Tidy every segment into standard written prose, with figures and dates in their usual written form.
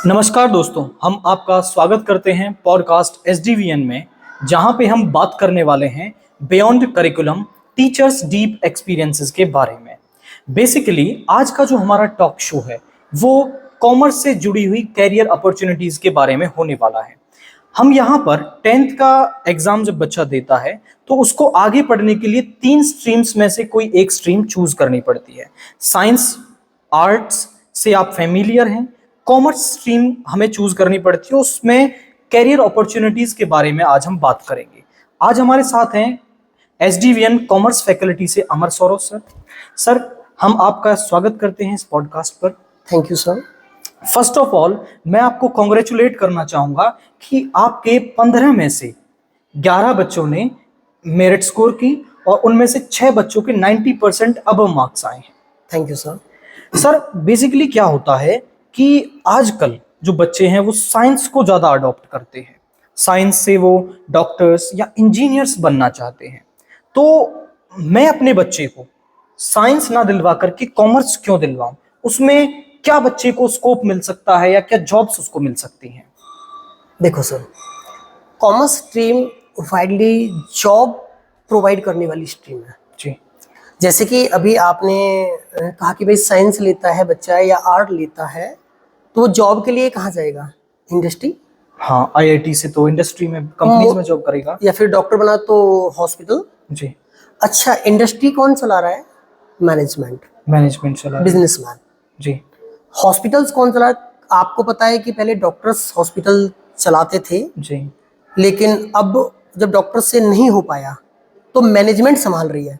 नमस्कार दोस्तों, हम आपका स्वागत करते हैं पॉडकास्ट एसडीवीएन में, जहां पे हम बात करने वाले हैं beyond curriculum teachers deep experiences के बारे में। बेसिकली आज का जो हमारा टॉक शो है वो कॉमर्स से जुड़ी हुई कैरियर अपॉर्चुनिटीज के बारे में होने वाला है। हम यहाँ पर 10th का एग्जाम जब बच्चा देता है तो उसको आगे पढ़ने के लिए 3 स्ट्रीम्स में से कोई एक स्ट्रीम चूज करनी पड़ती है। साइंस, आर्ट्स से आप फेमिलियर हैं, कॉमर्स स्ट्रीम हमें चूज करनी पड़ती है, उसमें कैरियर अपॉर्चुनिटीज के बारे में आज हम बात करेंगे। आज हमारे साथ हैं एसडीवीएन कॉमर्स फैकल्टी से अमर सौरभ सर। सर, हम आपका स्वागत करते हैं इस पॉडकास्ट पर। Thank you sir. First of all मैं आपको कॉन्ग्रेचुलेट करना चाहूंगा कि आपके 15 में से 11 बच्चों ने मेरिट स्कोर की और उनमें से 6 बच्चों के 90% अबव मार्क्स आए हैं। Thank you sir. Sir, basically क्या होता है कि आजकल जो बच्चे हैं वो साइंस को ज़्यादा अडॉप्ट करते हैं। साइंस से वो डॉक्टर्स या इंजीनियर्स बनना चाहते हैं। तो मैं अपने बच्चे को साइंस ना दिलवा करके कॉमर्स क्यों दिलवाऊं? उसमें क्या बच्चे को स्कोप मिल सकता है या क्या जॉब्स उसको मिल सकती हैं? देखो sir, commerce stream widely job provide करने वाली स्ट्रीम है जी। जैसे कि अभी आपने कहा कि भाई साइंस लेता है बच्चा या आर्ट लेता है तो वो जॉब के लिए कहाँ जाएगा? इंडस्ट्री। हाँ, आईआईटी से तो इंडस्ट्री में, कंपनीज में जॉब करेगा, या फिर डॉक्टर बना तो हॉस्पिटल। जी। अच्छा, इंडस्ट्री कौन चला रहा है? मैनेजमेंट चला रहा है। बिजनेसमैन। जी। हॉस्पिटल्स कौन चला? आपको पता है कि पहले डॉक्टर्स हॉस्पिटल चलाते थे, जी। लेकिन अब जब डॉक्टर से नहीं हो पाया तो मैनेजमेंट संभाल रही है।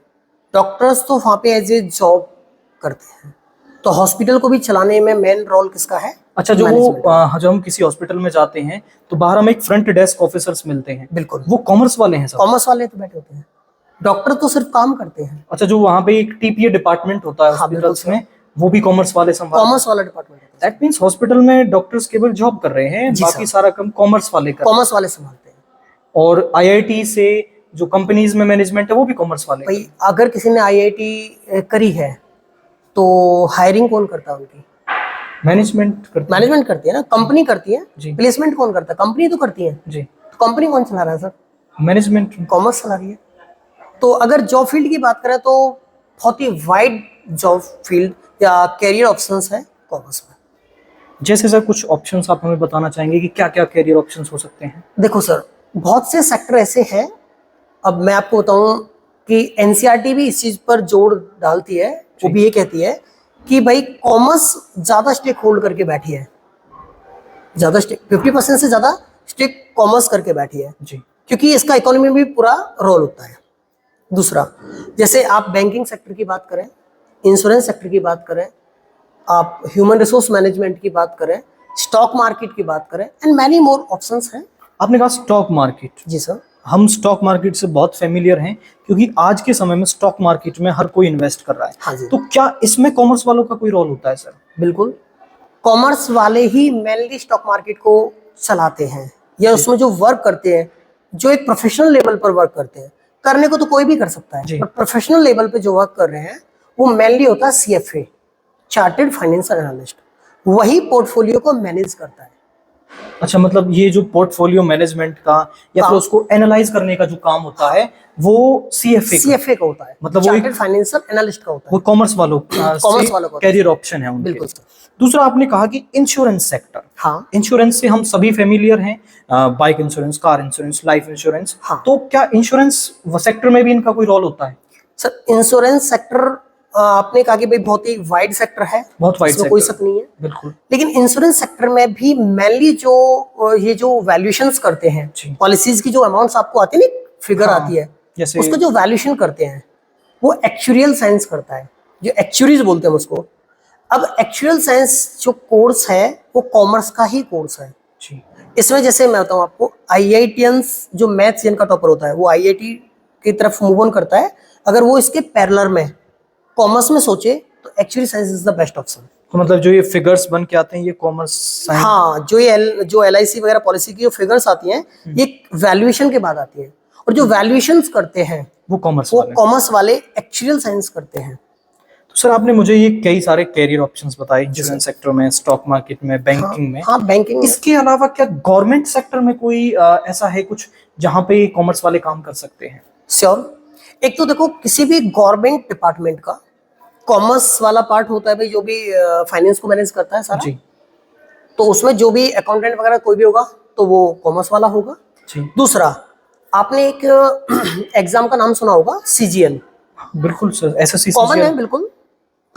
डॉक्टर्स तो वहाँ पे एज ए जॉब करते हैं, तो हॉस्पिटल को भी चलाने में मेन रोल किसका है? अच्छा, जब हम किसी हॉस्पिटल में जाते हैं तो बाहर हमें एक फ्रंट डेस्क ऑफिसर्स मिलते हैं। बिल्कुल, वो कॉमर्स वाले हैं सब। कॉमर्स वाले तो बैठे होते हैं, डॉक्टर तो सिर्फ काम करते हैं। अच्छा, जो वहाँ पे एक टीपीए डिपार्टमेंट होता है हॉस्पिटल्स में, वो भी कॉमर्स वाले संभालते हैं। कॉमर्स वाला डिपार्टमेंट है। दैट मींस हॉस्पिटल में डॉक्टर्स केवल जॉब कर रहे हैं, बाकी सारा काम कॉमर्स वाले कर रहे हैं। कॉमर्स वाले संभालते हैं। और आईआईटी से जो कंपनीज में मैनेजमेंट है वो भी कॉमर्स वाले। भाई अगर किसी ने आईआईटी करी है तो हायरिंग कौन करता है उनकी? मैनेजमेंट करती है ना, कंपनी करती है। प्लेसमेंट कौन करता है? कंपनी तो करती है जी। तो कंपनी कौन चला रहा है सर? मैनेजमेंट, कॉमर्स चला रही है। तो अगर जॉब फील्ड की बात करें तो बहुत ही वाइड जॉब फील्ड या कैरियर ऑप्शंस है कॉमर्स में। जैसे सर कुछ ऑप्शंस आप हमें बताना चाहेंगे कि क्या क्या कैरियर ऑप्शंस हो सकते हैं? देखो सर, बहुत से सेक्टर ऐसे हैं। अब मैं आपको बताऊं कि एनसीईआरटी भी इस चीज पर जोर डालती है। वो भी ये कहती है कि भाई कॉमर्स ज्यादा स्टेक होल्ड करके बैठी है, 50% से ज्यादा स्टेक कॉमर्स करके बैठी है जी, क्योंकि इसका इकोनॉमी में भी पूरा रोल होता है। दूसरा, जैसे आप बैंकिंग सेक्टर की बात करें, इंश्योरेंस सेक्टर की बात करें, आप ह्यूमन रिसोर्स मैनेजमेंट की बात करें, स्टॉक मार्केट की बात करें, एंड मैनी मोर ऑप्शंस हैं। आपने कहा स्टॉक मार्केट। जी सर। हम स्टॉक मार्केट से बहुत फेमिलियर हैं क्योंकि आज के समय में स्टॉक मार्केट में हर कोई इन्वेस्ट कर रहा है। हाँ जी। तो क्या इसमें कॉमर्स वालों का कोई रोल होता है सर? बिल्कुल, कॉमर्स वाले ही मेनली स्टॉक मार्केट को चलाते हैं या उसमें जो वर्क करते हैं, जो एक प्रोफेशनल लेवल पर वर्क करते हैं। करने को तो कोई भी कर सकता है, पर प्रोफेशनल लेवल पे जो वर्क कर रहे हैं वो मेनली होता है सीएफए, चार्टेड फाइनेंशियल एनालिस्ट। वही पोर्टफोलियो को मैनेज करता है। अच्छा, मतलब ये जो पोर्टफोलियो मैनेजमेंट का या फिर उसको एनालाइज करने का जो काम होता है वो सीएफए का होता है, मतलब चार्टेड फाइनेंशियल एनालिस्ट का होता है। वो कॉमर्स वालों का कैरियर ऑप्शन है उनके। बिल्कुल। दूसरा, आपने कहा कि इंश्योरेंस सेक्टर। हाँ, इंश्योरेंस से हम सभी फेमिलियर हैं, bike insurance, car insurance, life insurance. हाँ। तो क्या इंश्योरेंस सेक्टर में भी इनका कोई रोल होता है? सर, इंश्योरेंस सेक्टर आपने कहा कि भाई बहुत ही वाइड सेक्टर है, बहुत वाइड सेक्टर, कोई शक नहीं है। बिल्कुल। लेकिन इंश्योरेंस सेक्टर में भी मेनली जो ये जो वैल्यूएशंस करते हैं, पॉलिसीज की जो अमाउंट्स आपको आती है ना, फिगर आती है, उसको जो वैल्यूएशन करते हैं वो एक्चुरियल साइंस करता है, जो एक्चुरीज बोलते हैं उसको। अब एक्चुरियल साइंस जो कोर्स है वो कॉमर्स का ही कोर्स है। इसमें जैसे मैं बताऊं आपको, आईआईटियंस जो मैथ्स जिनका टॉपर होता है वो आईआईटी की तरफ मूव ऑन करता है। अगर वो इसके पैरेलल में कॉमर्स में सोचे तो actually science is the best option. तो मतलब जो ये फिगर्स बन के आते हैं ये कॉमर्स साइंस। हाँ, जो एलआईसी वगैरह पॉलिसी की जो फिगर्स आती हैं ये वैल्यूएशन के बाद आती है, और जो वैल्यूएशंस करते हैं वो कॉमर्स वाले एक्चुअल साइंस करते हैं। सर आपने मुझे ये कई सारे कैरियर ऑप्शंस बताए, इंश्योरेंस सेक्टर में, स्टॉक मार्केट में, बैंकिंग में। हाँ बैंकिंग। इसके अलावा क्या गवर्नमेंट सेक्टर में कोई ऐसा है कुछ जहां पे कॉमर्स वाले काम कर सकते हैं? श्योर। एक तो देखो किसी भी गवर्नमेंट डिपार्टमेंट का कॉमर्स वाला पार्ट होता है भाई, जो भी फाइनेंस को मैनेज करता है सारा जी। तो उसमें जो भी अकाउंटेंट वगैरह कोई भी होगा तो वो कॉमर्स वाला होगा जी। दूसरा, आपने एक एग्जाम का नाम सुना होगा, सीजीएल। बिल्कुल सर, एसएससी कॉमन है बिल्कुल,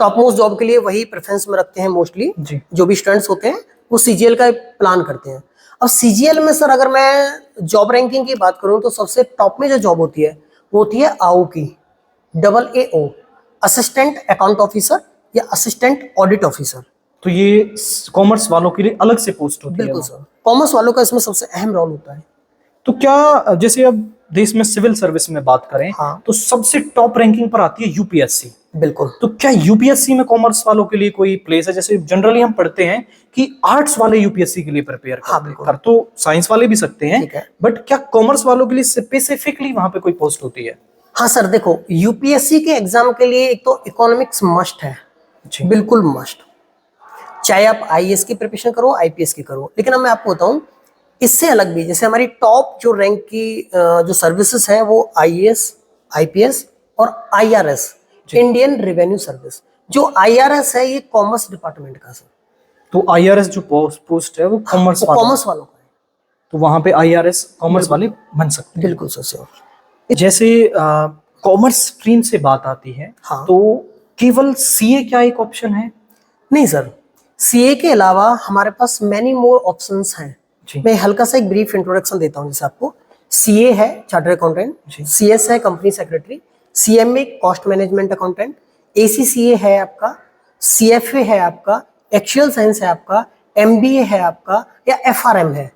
टॉप मोस्ट जॉब के लिए वही प्रेफरेंस में रखते हैं मोस्टली। जो भी स्टूडेंट्स होते हैं वो सीजीएल का प्लान करते हैं। अब सीजीएल में सर अगर मैं जॉब रैंकिंग की बात करूं तो सबसे टॉप में जो जॉब होती है वो होती है AO की, AAO, असिस्टेंट अकाउंट ऑफिसर या असिस्टेंट ऑडिट ऑफिसर। तो ये कॉमर्स वालों के लिए अलग से पोस्ट होती है? बिल्कुल सर, कॉमर्स वालों का इसमें सबसे अहम रोल होता है। तो क्या जैसे अब देश में सिविल सर्विस में बात करें, हाँ, तो सबसे टॉप रैंकिंग पर आती है यूपीएससी। बिल्कुल। तो क्या यूपीएससी में कॉमर्स वालों के लिए कोई प्लेस है? जैसे जनरली हम पढ़ते हैं कि आर्ट्स वाले यूपीएससी के लिए प्रिपेयर करते हैं, कर तो साइंस वाले भी सकते हैं, बट क्या कॉमर्स वालों के लिए स्पेसिफिकली वहां पे कोई पोस्ट होती है? हाँ सर, देखो यूपीएससी के एग्जाम के लिए एक तो इकोनॉमिक्स मस्ट है, बिल्कुल मस्ट, चाहे आप आईएएस की प्रिपरेशन करो, आईपीएस की करो। लेकिन अब मैं आपको बताऊं इससे अलग भी, जैसे हमारी टॉप जो रैंक की जो सर्विसेज हैं वो आईएएस, आईपीएस और आईआरएस, इंडियन रेवेन्यू सर्विस। जो आईआरएस है ये कॉमर्स डिपार्टमेंट का सर। तो आईआरएस जो पोस्ट है वो कॉमर्स वालों का है, तो वहां पे आईआरएस कॉमर्स वाले बन सकते हैं? बिल्कुल सर। जैसे कॉमर्स स्ट्रीम से बात आती है, हाँ, तो केवल सीए क्या एक ऑप्शन है? नहीं सर, सीए के अलावा हमारे पास मैनी मोर ऑप्शंस हैं। मैं हल्का सा एक ब्रीफ इंट्रोडक्शन देता हूँ। जैसे आपको सीए है चार्टर्ड अकाउंटेंट, सीएस है company secretary, CMA cost management accountant, ACCA है आपका, सीएफए है आपका, एक्चुअल साइंस है आपका, एमबीए है आपका या एफआरएम है।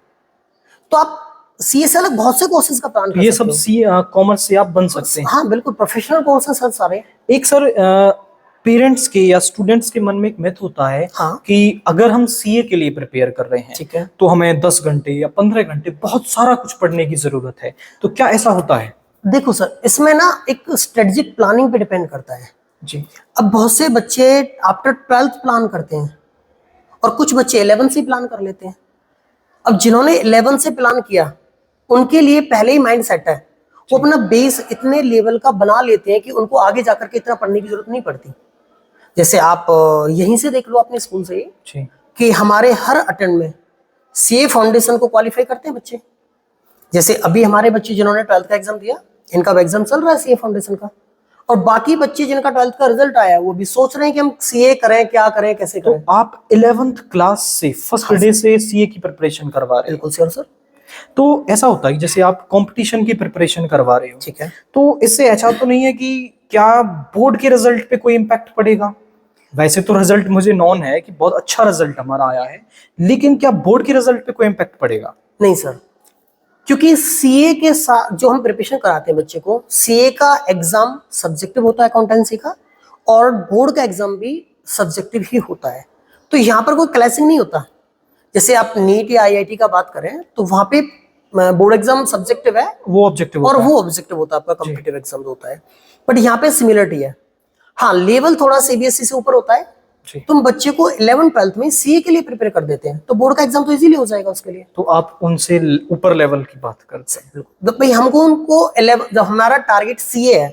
तो आप सीए से अलग बहुत से कोर्सेज का प्लान कर सकते हो। ये सब सी कॉमर्स से आप बन सकते हैं? हाँ बिल्कुल, प्रोफेशनल कोर्स हैं सर सारे। एक सर पेरेंट्स के या स्टूडेंट्स के मन में एक मिथ होता है, हाँ, कि अगर हम सीए के लिए प्रिपेयर कर रहे हैं, ठीक है, तो हमें 10 घंटे या 15 घंटे बहुत सारा कुछ पढ़ने की जरूरत है। तो क्या ऐसा होता है? देखो सर, इसमें ना एक स्ट्रेटेजिक प्लानिंग पे डिपेंड करता है जी। अब बहुत से बच्चे आफ्टर 12th प्लान करते हैं और कुछ बच्चे 11 से प्लान कर लेते हैं। अब जिन्होंने 11 से प्लान किया उनके लिए पहले ही माइंड सेट है, वो अपना बेस इतने लेवल का बना लेते हैं कि उनको आगे जाकर के इतना पढ़ने की जरूरत नहीं पड़ती। जैसे आप यहीं से देख लो अपने स्कूल से कि हमारे हर अटेम्प्ट में सीए फाउंडेशन को क्वालिफाई करते हैं बच्चे। जैसे अभी हमारे बच्चे जिन्होंने 12th का एग्जाम दिया, इनका एग्जाम चल रहा है सीए फाउंडेशन का, और बाकी बच्चे जिनका 12th का रिजल्ट आया वो भी सोच रहे हैं कि हम सीए करें, क्या करें, कैसे करें। तो आप 11th क्लास से फर्स्ट डे से सीए की प्रिपरेशन करवा रहे हैं? बिल्कुल सर। तो ऐसा होता है कि जैसे आप कंपटीशन की प्रिपरेशन करवा रहे हो, ठीक है, तो इससे ऐसा तो नहीं है कि क्या बोर्ड के रिजल्ट पे कोई इम्पैक्ट पड़ेगा? वैसे तो रिजल्ट मुझे नॉन है कि बहुत अच्छा रिजल्ट हमारा आया है, लेकिन क्या बोर्ड के रिजल्ट पे कोई इम्पैक्ट पड़ेगा? नहीं सर, क्योंकि सीए के साथ जो हम प्रिपरेशन कराते हैं बच्चे को, सीए का एग्जाम सब्जेक्टिव होता है अकाउंटेंसी का, और बोर्ड का एग्जाम भी सब्जेक्टिव ही होता है। तो यहाँ पर कोई क्लैशिंग नहीं होता। जैसे आप नीट या आईआईटी का बात करें तो वहां पे बोर्ड एग्जाम सब्जेक्टिव है, वो ऑब्जेक्टिव और वो ऑब्जेक्टिव होता है, आपका कॉम्पिटिटिव एग्जाम होता है। बट यहाँ पे सिमिलरिटी है। हाँ, लेवल थोड़ा सीबीएसई से ऊपर होता है। तुम बच्चे को 11th-12th में सीए के लिए प्रिपेयर कर देते हैं तो बोर्ड का एग्जाम तो इजीली हो जाएगा उसके लिए। तो आप उनसे ऊपर लेवल की बात करते हैं? तो भाई हमको उनको 11, जब हमारा टारगेट सीए है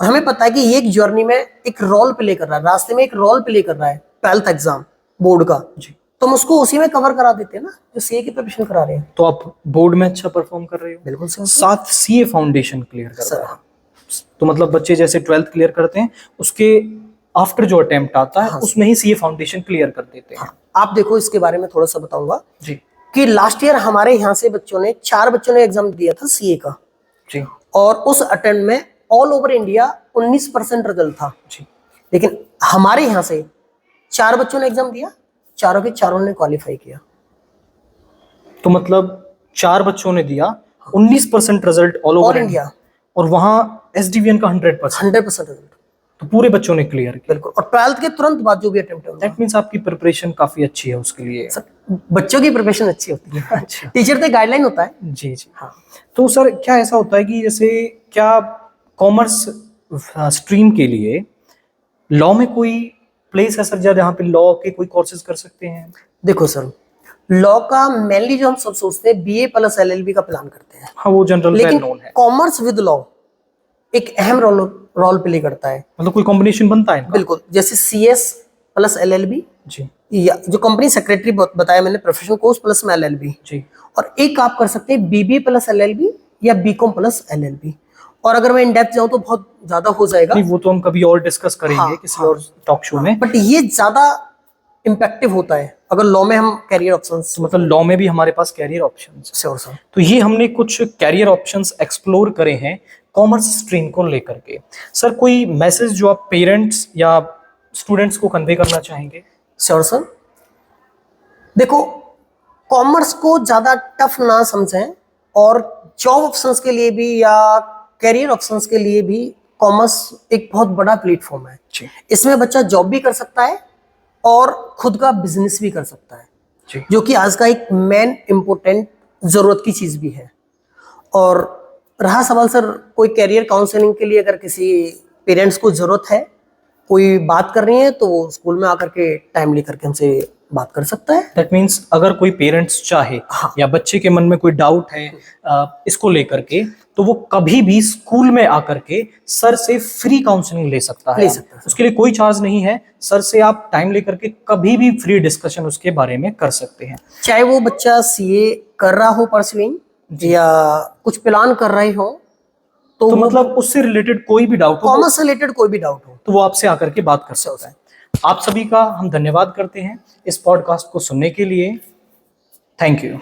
और हमें पता है कि ये एक जर्नी में एक रोल प्ले कर रहा है, रास्ते में एक रोल प्ले कर रहा है 12th एग्जाम बोर्ड का जी, तो हम उसको उसी में कवर करा देते हैं ना, जो सीए की प्रिपरेशन करा रहे हैं। तो आप बोर्ड में अच्छा परफॉर्म कर रहे हो? बिल्कुल सर। साथ सीए फाउंडेशन क्लियर कर रहे हैं, तो मतलब बच्चे जैसे 12th क्लियर करते हैं उसके आफ्टर जो अटेम्प्ट आता है, हाँ, उसमें ही सीए फाउंडेशन क्लियर कर देते हैं। हाँ, आप देखो इसके बारे में थोड़ा सा बताऊंगा जी, कि लास्ट ईयर हमारे यहाँ से बच्चों ने 4 बच्चों ने एग्जाम दिया था सीए का जी, और उस अटेम्प्ट में ऑल ओवर इंडिया 19% रिजल्ट था जी। लेकिन हमारे यहाँ से 4 बच्चों ने एग्जाम दिया, चारों के चारों ने क्वालिफाई किया। तो मतलब 4 बच्चों ने दिया 19% रिजल्ट ऑल ओवर इंडिया, और वहां एसडीवीएन का 100% रिजल्ट, तो पूरे बच्चों ने क्लियर किया। बिल्कुल। और 12th के तुरंत बाद जो भी अटेम्प्ट है, दैट मींस आपकी प्रिपरेशन काफी अच्छी है उसके लिए। बच्चों की प्रिपरेशन अच्छी होती है। अच्छा, टीचर का गाइडलाइन होता है जी जी। हाँ, तो सर क्या ऐसा होता है कि जैसे क्या कॉमर्स स्ट्रीम के लिए लॉ में कोई प्लेस है सर जहाँ पे लॉ के कोई कोर्सेज कर सकते हैं? देखो सर, लॉ का मेनली जो हम सब सोचते हैं बीए प्लस एलएलबी का प्लान करते हैं। हाँ, वो जनरल वेल लेकिन नोन है। कॉमर्स विद लॉ एक अहम रोल प्ले करता है। मतलब कोई कॉम्बिनेशन बनता है इनका? बिल्कुल, जैसे सीएस प्लस एलएलबी जी या जो कंपनी सेक्रेटरी बताया मैंने, प्रोफेशनल कोर्स प्लस में एलएलबी। जी। और एक आप कर सकते हैं बीबीए प्लस एलएलबी या बीकॉम प्लस एलएलबी। और अगर मैं इन डेप्थ जाऊं तो बहुत ज्यादा हो जाएगा। नहीं, वो तो हम कभी और डिस्कस करेंगे हाँ, किसी और टॉक शो में। बट ये ज्यादा इम्पैक्टिव होता है अगर लॉ में हम कैरियर ऑप्शंस। मतलब लॉ में भी हमारे पास कैरियर ऑप्शंस। Sure sir. तो ये हमने कुछ कैरियर ऑप्शंस एक्सप्लोर करे हैं कॉमर्स स्ट्रीम को लेकर के। सर, कोई मैसेज जो आप पेरेंट्स या स्टूडेंट्स को कन्वे करना चाहेंगे? Sure sir. देखो, कॉमर्स को ज्यादा टफ ना समझें, और जॉब ऑप्शंस के लिए भी या कैरियर ऑप्शंस के लिए भी कॉमर्स एक बहुत बड़ा प्लेटफॉर्म है। इसमें बच्चा जॉब भी कर सकता है और खुद का बिजनेस भी कर सकता है जी। जो कि आज का एक मेन इम्पोर्टेंट जरूरत की चीज भी है। और रहा सवाल सर कोई कैरियर काउंसलिंग के लिए, अगर किसी पेरेंट्स को जरूरत है, कोई बात कर रही है, तो वो स्कूल में आकर के टाइम लेकर के हमसे बात कर सकता है। दैट मीन्स अगर कोई पेरेंट्स चाहे या बच्चे के मन में कोई डाउट है इसको लेकर के, तो वो कभी भी स्कूल में आकर के सर से फ्री काउंसलिंग ले सकता है। उसके लिए कोई चार्ज नहीं है। सर से आप टाइम लेकर के कभी भी फ्री डिस्कशन उसके बारे में कर सकते हैं। चाहे वो बच्चा सीए कर रहा हो परसुइंग या कुछ प्लान कर रहे हो, तो मतलब उससे रिलेटेड कोई भी डाउट हो, कॉमर्स से रिलेटेड कोई भी डाउट हो, तो वो आपसे आकर के बात कर सकता है। आप सभी का हम धन्यवाद करते हैं इस पॉडकास्ट को सुनने के लिए। Thank you.